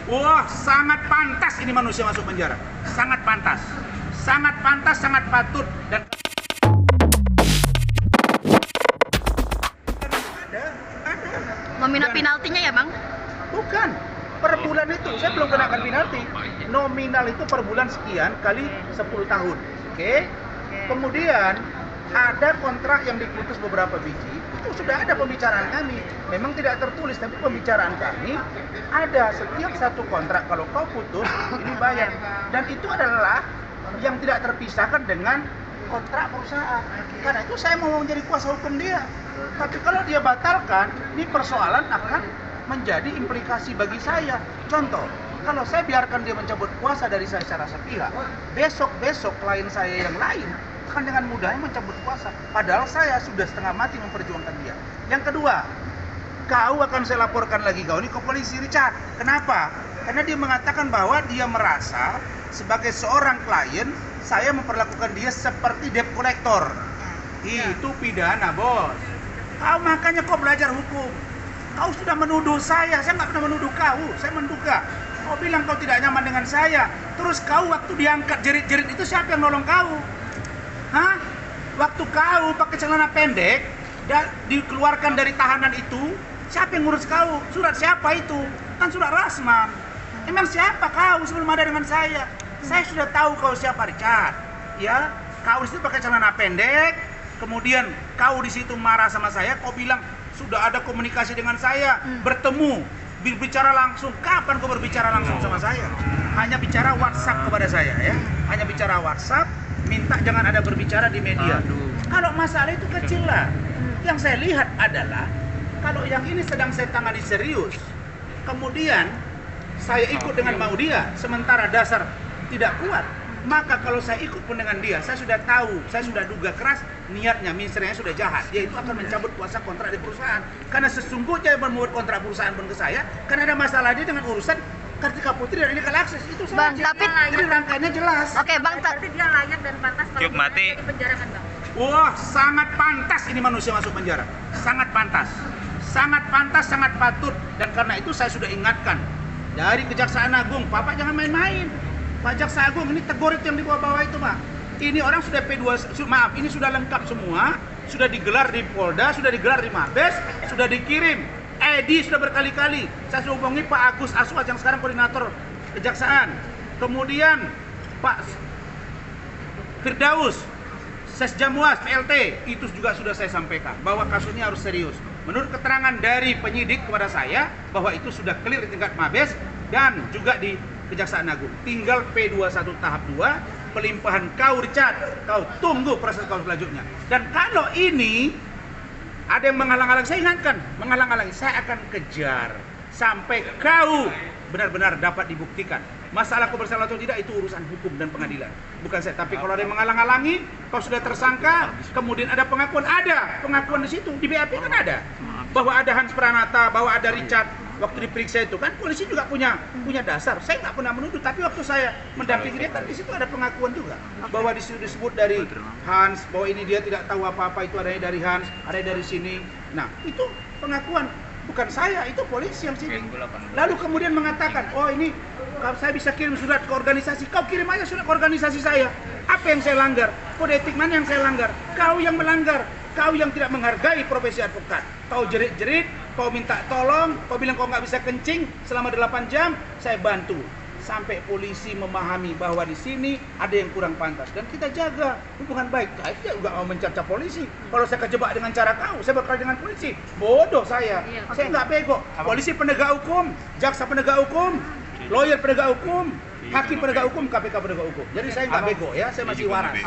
Wah, sangat pantas ini manusia masuk penjara. Sangat pantas. Sangat pantas, sangat patut. Dan ada. Nominal penaltinya ya, Bang? Bukan. Per bulan itu, saya belum kenakan penalti. Nominal itu per bulan sekian kali 10 tahun. Oke? Kemudian ada kontrak yang diputus beberapa biji. Itu sudah ada pembicaraan kami. Memang tidak tertulis, tapi pembicaraan kami ada. Setiap satu kontrak kalau kau putus, ini bayar. Dan itu adalah yang tidak terpisahkan dengan kontrak perusahaan. Karena itu saya mau menjadi kuasa hukum dia. Tapi kalau dia batalkan, ini persoalan akan menjadi implikasi bagi saya. Contoh, kalau saya biarkan dia mencabut kuasa dari saya secara sepihak, besok-besok klien saya yang lain akan dengan mudahnya mencabut kuasa. Padahal saya sudah setengah mati memperjuangkan dia. Yang kedua, kau akan saya laporkan lagi kau ini ke polisi, Richard. Kenapa? Karena dia mengatakan bahwa dia merasa sebagai seorang klien, saya memperlakukan dia seperti debt collector. Itu pidana, bos. Kau makanya kau belajar hukum. Kau sudah menuduh saya nggak pernah menuduh kau, saya menduga. Kau bilang kau tidak nyaman dengan saya, terus kau waktu diangkat jerit-jerit itu siapa yang nolong kau? Hah? Waktu kau pakai celana pendek dan dikeluarkan dari tahanan itu, siapa yang ngurus kau? Surat siapa itu? Kan surat Rasman. Emang siapa kau sebelum ada dengan saya? Saya sudah tahu kau siapa, Richard. Ya, kau di situ pakai celana pendek, kemudian kau di situ marah sama saya, kau bilang sudah ada komunikasi dengan saya, bertemu, berbicara langsung. Kapan kau berbicara langsung sama saya? Hanya bicara WhatsApp kepada saya, ya. Hanya bicara WhatsApp, minta jangan ada berbicara di media. Kalau masalah itu kecil lah. Yang saya lihat adalah kalau yang ini sedang saya tangani serius, kemudian saya ikut dengan mau dia, sementara dasar tidak kuat, maka kalau saya ikut pun dengan dia, saya sudah tahu, saya sudah duga keras niatnya, misalnya sudah jahat, yaitu akan mencabut kuasa kontrak di perusahaan. Karena sesungguhnya yang membuat kontrak perusahaan pun ke saya, karena ada masalah dia dengan urusan Kartika Putri dan Illegal Access, itu saja. Bang, tapi jadi rangkaiannya jelas. Oke, Bang, Berarti dia layak dan pantas kalau mati. di penjara kan, Bang? Wah, sangat pantas ini manusia masuk penjara. Sangat pantas. Sangat pantas, sangat patut. Dan karena itu saya sudah ingatkan dari Kejaksaan Agung, Bapak jangan main-main. Pak Jaksa Agung, ini tegur itu yang di bawah-bawah itu, Pak. Ini orang sudah maaf, ini sudah lengkap semua, sudah digelar di Polda, sudah digelar di Mabes, sudah dikirim. Edi sudah berkali-kali. Saya sudah hubungi Pak Agus Aswad yang sekarang koordinator Kejaksaan. Kemudian Pak Firdaus, Sesjamuas, PLT, itu juga sudah saya sampaikan bahwa kasus ini harus serius. Menurut keterangan dari penyidik kepada saya bahwa itu sudah clear di tingkat Mabes dan juga di Kejaksaan Agung. Tinggal P21 tahap 2, pelimpahan kau, Richard. Kau tunggu proses kau selanjutnya. Dan kalau ini ada yang menghalang-halangi, saya ingatkan, menghalang-halangi, saya akan kejar sampai kau benar-benar dapat dibuktikan. Masalah kau bersalah atau tidak itu urusan hukum dan pengadilan, bukan saya. Tapi kalau ada yang menghalang-halangi, kau sudah tersangka, kemudian ada pengakuan di situ, di BAP kan ada bahwa ada Hans Pranata, bahwa ada Richard. Waktu diperiksa itu kan polisi juga punya dasar. Saya nggak pernah menuduh, tapi waktu saya mendampingi dia kan di situ ada pengakuan juga bahwa disebut dari Hans bahwa ini dia tidak tahu apa-apa, itu adanya dari Hans, ada dari sini. Nah itu pengakuan, bukan saya, itu polisi yang sini. Lalu kemudian mengatakan, oh ini saya bisa kirim surat ke organisasi. Kau kirim aja surat ke organisasi saya. Apa yang saya langgar? Kode etik mana yang saya langgar? Kau yang melanggar. Kau yang tidak menghargai profesi advokat. Kau jerit-jerit, kau minta tolong, kau bilang kau nggak bisa kencing selama 8 jam, saya bantu. Sampai polisi memahami bahwa di sini ada yang kurang pantas. Dan kita jaga hubungan baik. Saya juga mau mencerca polisi. Kalau saya kejebak dengan cara kau, saya berkali dengan polisi. Bodoh saya. Saya nggak bego. Polisi penegak hukum, jaksa penegak hukum, lawyer penegak hukum, hakim penegak hukum, KPK penegak hukum. Jadi saya nggak bego ya, saya masih waras.